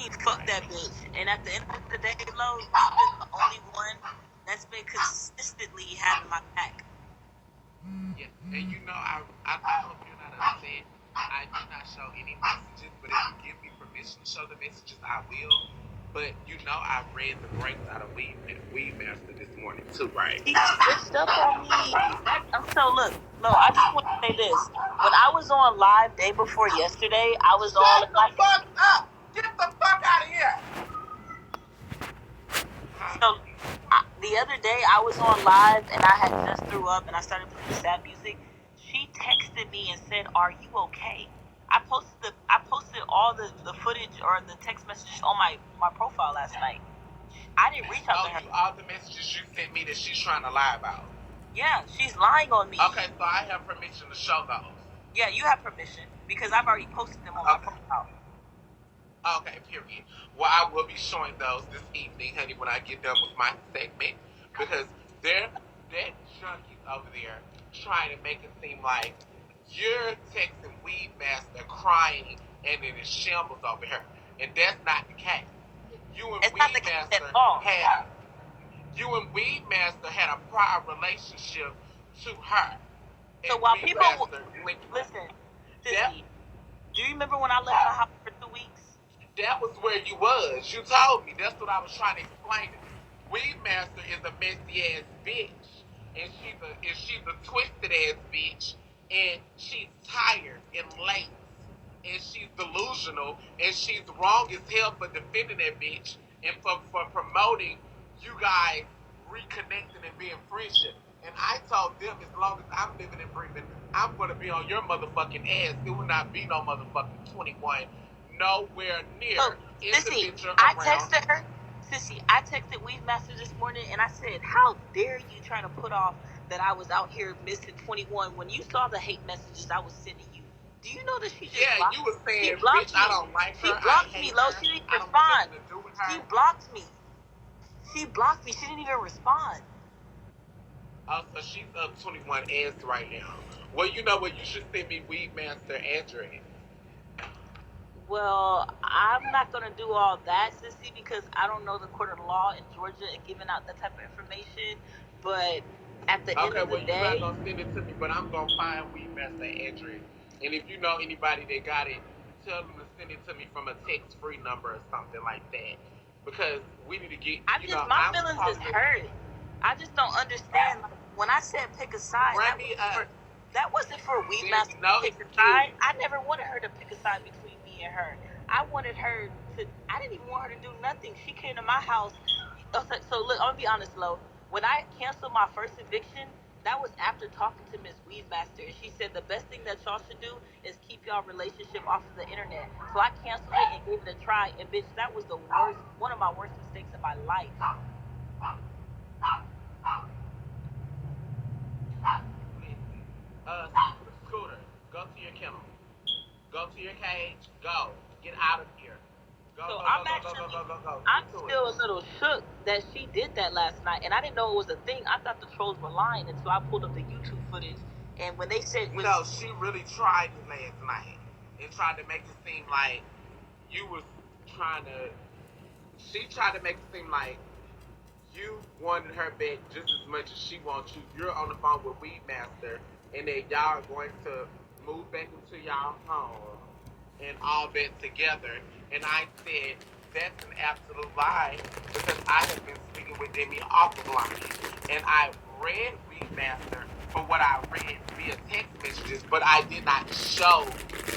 fuck that bitch. And at the end of the day, Lo, you've been the only one that's been consistently having my back. Yes, and I hope you're not upset. I do not show any messages, but if you give me permission to show the messages, I will. But I read the breaks out of Weed Master this morning too, right? He switched up on me. So look, Lo, I just want to say this. When I was on live day before yesterday, I was all Shut the fuck up! Get the fuck out of here! So the other day I was on live and I had just threw up and I started playing sad music. She texted me and said, "Are you okay?" I posted all the footage or the text messages on my profile last night. I didn't reach out to her. All the messages you sent me that she's trying to lie about. Yeah, she's lying on me. Okay, so I have permission to show those. Yeah, you have permission because I've already posted them on my profile. Okay, period. Well, I will be showing those this evening, honey, when I get done with my segment, because they're junkies over there trying to make it seem like you're texting Weed Master crying and it is shambles over here, and that's not the case. You and Weed Master had a prior relationship to her. So while people listen, Sissy, do you remember when I left the house for 2 weeks? That was where you was. You told me. That's what I was trying to explain. Weed Master is a messy ass bitch, and she's a twisted ass bitch, and she's tired and late, and she's delusional, and she's wrong as hell for defending that bitch and for promoting you guys reconnecting and being friendship. And I told them as long as I'm living and breathing, I'm gonna be on your motherfucking ass. It will not be no motherfucking 21 nowhere near. So, Sissy, I texted her. Sissy, I texted Weed Master this morning and I said, "How dare you try to put off that I was out here missing 21 when you saw the hate messages I was sending you? Do you know that she just blocked me? You were saying, bitch, I don't like her. She blocked me, Lo. She didn't respond. She blocked me. She blocked me. She didn't even respond. Oh, so she's up 21 ads right now. Well, you know what? You should send me Weed Master address. Well, I'm not going to do all that, Sissy, because I don't know the court of law in Georgia and giving out that type of information. But at the end of the day... Okay, well, you're not going to send it to me, but I'm going to find Weed Master address. And if you know anybody that got it, tell them to send it to me from a text-free number or something like that. Because we need to get... my feelings is hurt. I just don't understand. When I said pick a side, that wasn't for Weed Master to pick a side. I never wanted her to pick a side between me and her. I wanted her to... I didn't even want her to do nothing. She came to my house. So look, I'm going to be honest, Lo. When I canceled my first eviction, that was after talking to Miss Weed Master. And she said the best thing that y'all should do is keep y'all relationship off of the internet. So I canceled it and gave it a try. And bitch, that was the worst, one of my worst mistakes in my life. Scooter, go to your kennel. Go to your cage. Go. Get out of here. I'm still a little shook that she did that last night, and I didn't know it was a thing. I thought the trolls were lying until I pulled up the YouTube footage, and when they said... No, she really tried it last night and tried to make it seem like you was trying to... She tried to make it seem like you wanted her back just as much as she wants you. You're on the phone with Weed Master, and then y'all are going to move back into y'all home and all that together. And I said, that's an absolute lie, because I have been speaking with Demi offline. And I read Weed Master for what I read via text messages, but I did not show.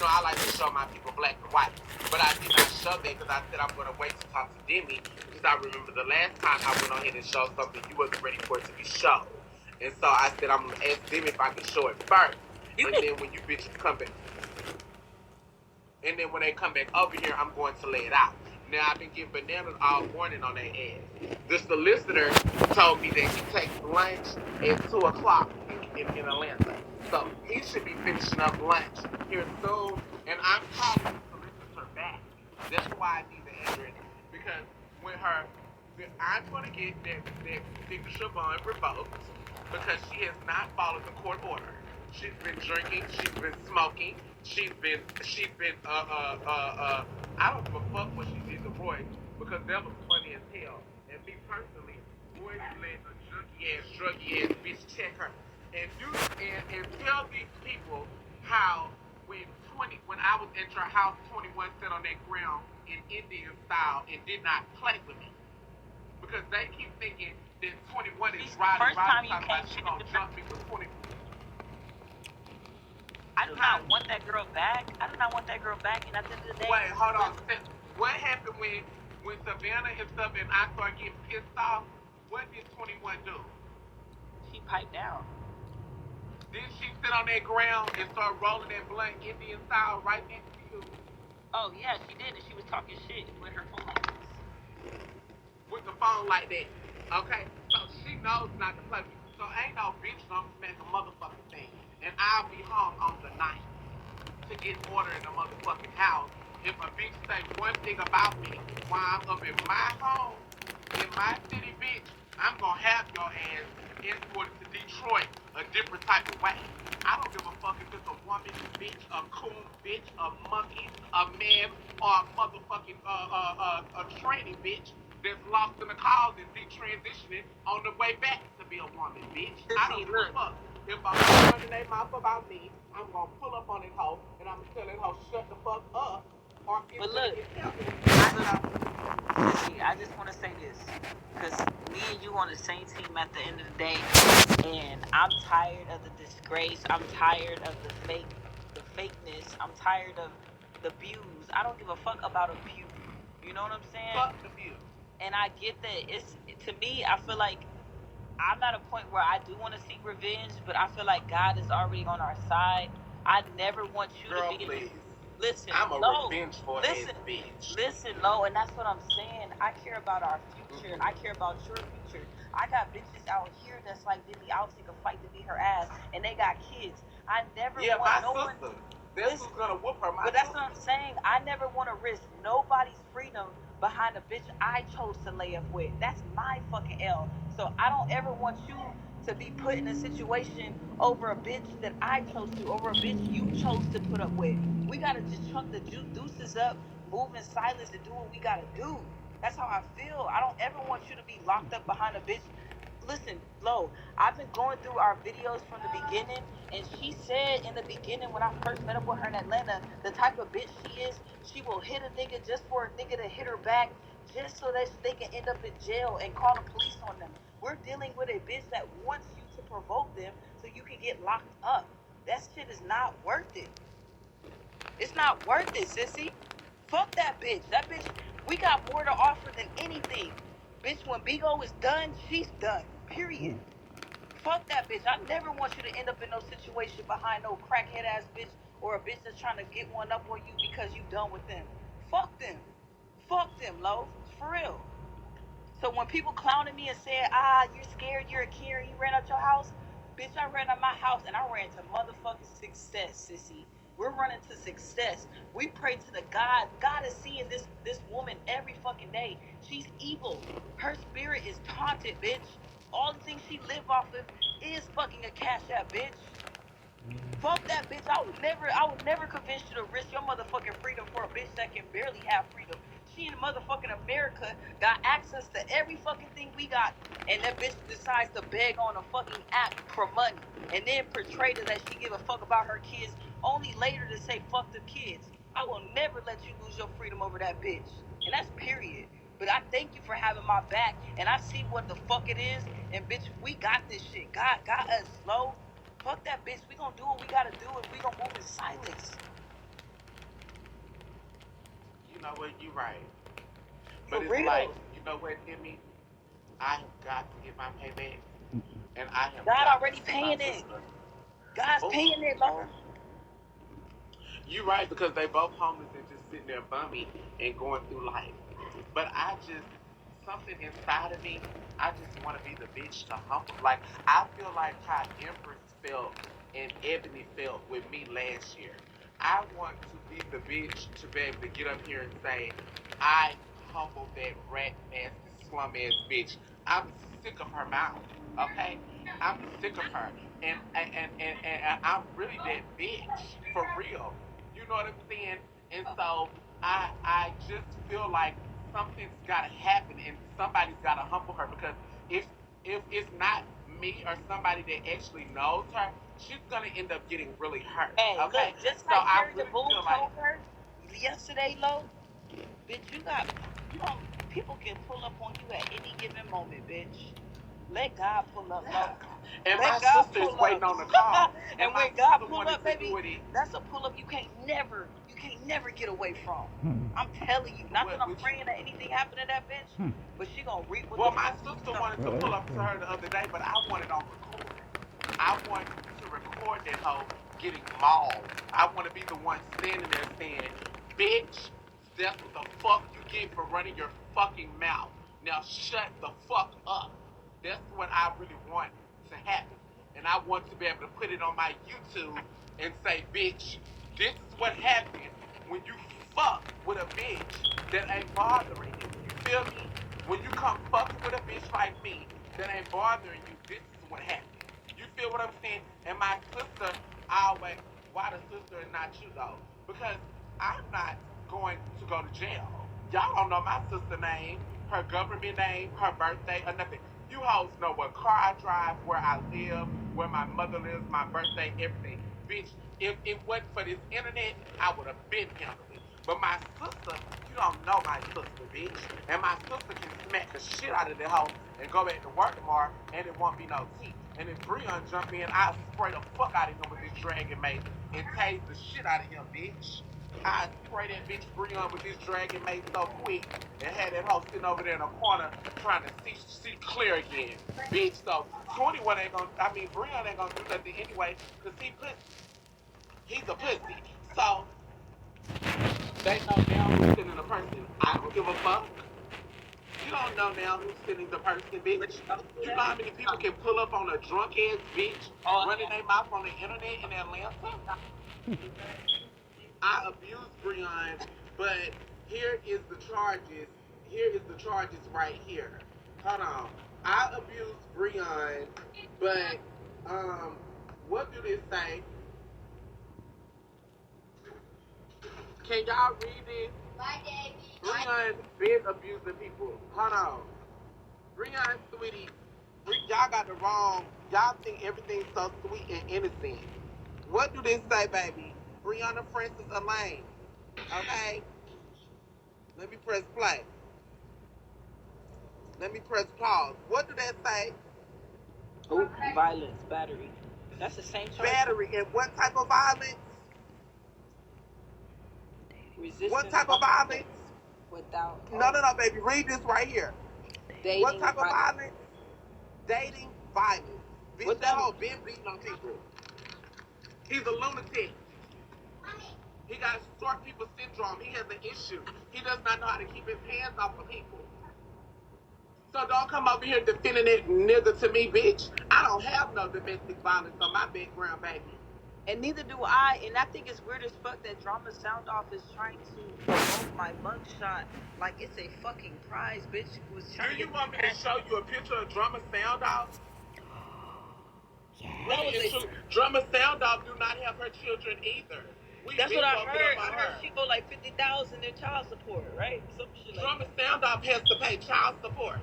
I like to show my people black and white. But I did not show that because I said I'm going to wait to talk to Demi, because I remember the last time I went on here and showed something, you wasn't ready for it to be shown. And so I said I'm going to ask Demi if I can show it first. And then when you bitches come back, and then when they come back over here, I'm going to lay it out. Now, I've been getting bananas all morning on their ass. The solicitor told me that he takes lunch at 2 o'clock in Atlanta. So he should be finishing up lunch here soon. And I'm calling the solicitor back. That's why I need the address. Because I'm going to get that signature bond revoked, because she has not followed the court order. She's been drinking. She's been smoking. She's been. I don't give a fuck what she did to Roy because that was funny as hell. And me personally, Roy let a druggy ass bitch check her. And tell these people how when I was at your house, 21 sat on that ground in Indian style and did not play with me. Because they keep thinking that 21 is riding like she gonna jump me with 20. I do not want that girl back. And at the end of the day, wait, hold on. What happened when Savannah and stuff and I started getting pissed off? What did 21 do? She piped down. Didn't she sit on that ground and start rolling that blunt Indian style right next to you? Oh yeah, she did, and she was talking shit with her phone. With the phone like that. Okay? So she knows not to play with you. So ain't no bitch gonna smack a motherfucking thing. And I'll be home on the night to get order in the motherfucking house. If a bitch say one thing about me while I'm up in my home, in my city, bitch, I'm gonna have your ass escorted to Detroit a different type of way. I don't give a fuck if it's a woman, bitch, a coon, bitch, a monkey, a man, or a motherfucking a tranny bitch that's lost in the cause and detransitioning on the way back to be a woman, bitch. I don't give a fuck. If I'm running their mouth about me, I'm gonna pull up on that hoe and I'm gonna tell that hoe shut the fuck up. But look, I just want to say this, because me and you on the same team at the end of the day, and I'm tired of the disgrace. I'm tired of the fakeness. I'm tired of the views. I don't give a fuck about a view. You know what I'm saying? Fuck the view. And I get that to me, I feel like I'm at a point where I do want to seek revenge, but I feel like God is already on our side. I never want you to be. Please. Listen, I'm a revengeful ass bitch. Listen, Lo, and that's what I'm saying. I care about our future. I care about your future. I got bitches out here that's like, Diddy, I'll take a fight to beat her ass, and they got kids. I never want no one. This is gonna whoop her. But that's what I'm saying. I never want to risk nobody's freedom behind a bitch I chose to lay up with. That's my fucking L. So I don't ever want you to be put in a situation over a bitch that I chose to, over a bitch you chose to put up with. We gotta just chunk the deuces up, move in silence, and do what we gotta do. That's how I feel. I don't ever want you to be locked up behind a bitch. Listen, Lo, I've been going through our videos from the beginning, and she said in the beginning when I first met up with her in Atlanta, the type of bitch she is, she will hit a nigga just for a nigga to hit her back, just so that they can end up in jail and call the police on them. We're dealing with a bitch that wants you to provoke them so you can get locked up. That shit is not worth it. It's not worth it, sissy. Fuck that bitch. That bitch, we got more to offer than anything. Bitch, when Bigo is done, she's done. Period. Fuck that bitch. I never want you to end up in no situation behind no crackhead ass bitch or a bitch that's trying to get one up on you because you done with them. Fuck them. Fuck them, Lo. For real. So when people clowning me and saying, you're scared, you're a Karen, you ran out your house, bitch, I ran out my house and I ran to motherfucking success, sissy. We're running to success. We pray to the God. God is seeing this woman every fucking day. She's evil. Her spirit is taunted, bitch. All the things she live off of is fucking a cash app, bitch. Fuck that bitch. I would never convince you to risk your motherfucking freedom for a bitch that can barely have freedom. She in motherfucking America got access to every fucking thing we got, and that bitch decides to beg on a fucking app for money, and then portray that she give a fuck about her kids, only later to say fuck the kids. I will never let you lose your freedom over that bitch, and that's period. But I thank you for having my back, and I see what the fuck it is, and bitch, we got this shit. God got us, Lo. Fuck that bitch. We gonna do what we gotta do, and we gonna move in silence. You know what? You right. But it's like, you know what, Demi? I have got to get my payback, and I have. God already paying it. God's paying it, Lord. You right, because they both homeless and just sitting there bummy and going through life. But something inside of me, I just want to be the bitch to humble. Like, I feel like how Empress felt and Ebony felt with me last year. I want to be the bitch to be able to get up here and say, I humbled that rat nasty slum ass bitch. I'm sick of her mouth, okay? I'm sick of her. And I'm really that bitch, for real. You know what I'm saying? And so I just feel like something's gotta happen and somebody's gotta humble her, because if it's not me or somebody that actually knows her, she's gonna end up getting really hurt. Hey, okay, look, just so like I Carrie really DeVoe feel told like her yesterday, Lo, bitch, you know, people can pull up on you at any given moment, bitch. Let God pull up, Lo. and Let my God sister's pull waiting up. on the call. And my when God sister pull wanted up, to do baby, it. that's a pull up you can't never get away from. I'm telling you, not that I'm praying that anything happen to that bitch, but she gonna reap what Well, the my fuck sister she's wanted to pull up to her the other day, but I wanted on record. I want to record that hoe getting mauled. I want to be the one standing there saying, bitch, that's what the fuck you get for running your fucking mouth. Now shut the fuck up. That's what I really want to happen. And I want to be able to put it on my YouTube and say, bitch, this is what happened when you fuck with a bitch that ain't bothering you. You feel me? When you come fucking with a bitch like me that ain't bothering you, this is what happened. You feel what I'm saying? And my sister always, why the sister and not you though? Because I'm not going to go to jail. Y'all don't know my sister's name, her government name, her birthday, or nothing. You hoes know what car I drive, where I live, where my mother lives, my birthday, everything. Bitch, if it wasn't for this internet, I would have been handled it. But my sister, you don't know my sister, bitch. And my sister can smack the shit out of that hoe and go back to work tomorrow, and it won't be no tea. And if Breon jump in, I'll spray the fuck out of him with this Dragon Mace and tase the shit out of him, bitch. I spray that bitch Breon with this Dragon Mace so quick and had that hoe sitting over there in a corner trying to see clear again, bitch. So 21 ain't gonna, Breon ain't gonna do nothing anyway, cause he pussy. He's a pussy. So they know now who's sending the person. I don't give a fuck. You don't know now who's sending the person, bitch. You know how many people can pull up on a drunk ass bitch running their mouth on the internet in Atlanta? I abused Breon, but here is the charges. Here is the charges right here. Hold on. I abused Breon, but what do this say? Can y'all read this? Breon been abusing people. Hold on. Breon, sweetie, y'all got the wrong. Y'all think everything's so sweet and innocent. What do this say, baby? Breonna Francis Elaine. Okay? Let me press play. Let me press pause. What do that say? Oh, violence, battery. That's the same charge. Battery. And what type of violence? Resistance. What type of violence? Without. No, baby. Read this right here. Dating, what type of violence? Dating violence. Bitch, that hoe been beating on people. He's a lunatic. He got short people syndrome. He has an issue. He does not know how to keep his hands off of people. So don't come over here defending it nigga to me, bitch. I don't have no domestic violence on my background, baby. And neither do I. And I think it's weird as fuck that Drama Sound Off is trying to promote my mugshot like it's a fucking prize, bitch. Was trying do you want me to show you a picture of Drama Sound Off? Really, Drama Sound Off do not have her children either. That's what I heard. I heard she go like $50,000 in child support, right? Some shit like Drama Sound Off has to pay child support.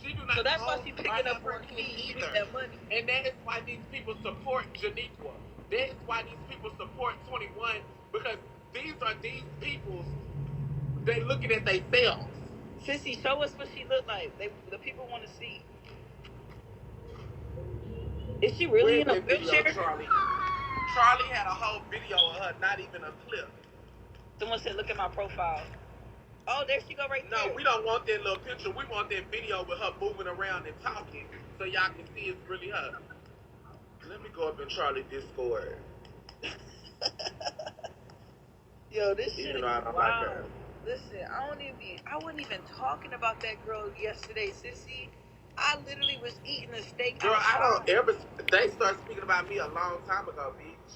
She do not. So that's why she picking up her keys either. That money. And that is why these people support Janiqua. That is why these people support 21, because these are these people's. They looking at themselves. Sissy, show us what she look like. The people want to see. Is she really in a wheelchair? Charlie had a whole video of her, not even a clip. Someone said, look at my profile. Oh, there she go right there. No, we don't want that little picture. We want that video with her moving around and talking so y'all can see it's really her. Let me go up in Charlie Discord. Yo, this shit is wild. Like listen, I wasn't even talking about that girl yesterday, Sissy. I literally was eating a steak. Girl, I don't ever. They started speaking about me a long time ago, bitch.